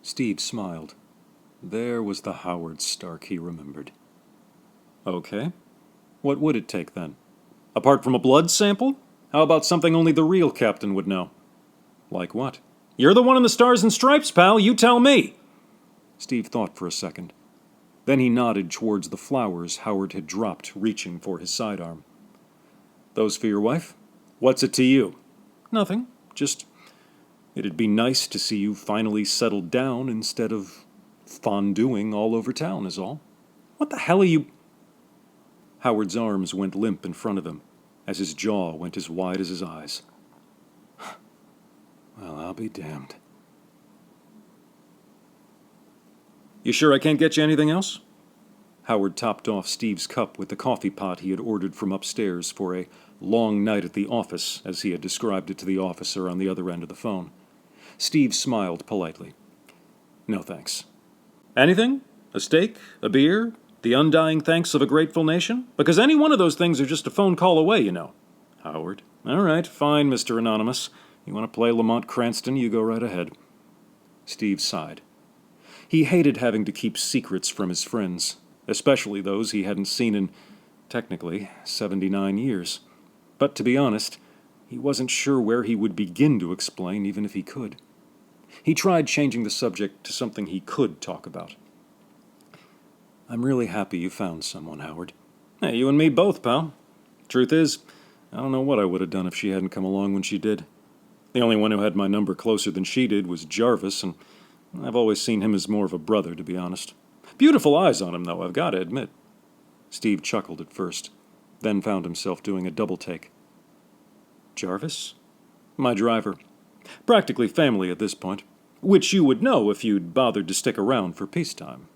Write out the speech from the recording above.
Steve smiled. There was the Howard Stark he remembered. Okay. What would it take, then? Apart from a blood sample? How about something only the real captain would know? Like what? You're the one in the Stars and Stripes, pal. You tell me. Steve thought for a second. Then he nodded towards the flowers Howard had dropped, reaching for his sidearm. Those for your wife? What's it to you? Nothing. Just, it'd be nice to see you finally settled down instead of fonduing all over town, is all. What the hell are you... Howard's arms went limp in front of him, as his jaw went as wide as his eyes. Well, I'll be damned. You sure I can't get you anything else? Howard topped off Steve's cup with the coffee pot he had ordered from upstairs for a long night at the office, as he had described it to the officer on the other end of the phone. Steve smiled politely. No thanks. Anything? A steak? A beer? The undying thanks of a grateful nation? Because any one of those things are just a phone call away, you know. Howard. All right, fine, Mr. Anonymous. You want to play Lamont Cranston, you go right ahead. Steve sighed. He hated having to keep secrets from his friends, especially those he hadn't seen in, technically, 79 years. But to be honest, he wasn't sure where he would begin to explain, even if he could. He tried changing the subject to something he could talk about. I'm really happy you found someone, Howard. Hey, you and me both, pal. Truth is, I don't know what I would have done if she hadn't come along when she did. The only one who had my number closer than she did was Jarvis, and I've always seen him as more of a brother, to be honest. Beautiful eyes on him, though, I've got to admit. Steve chuckled at first, then found himself doing a double take. Jarvis? My driver. Practically family at this point, which you would know if you'd bothered to stick around for peacetime.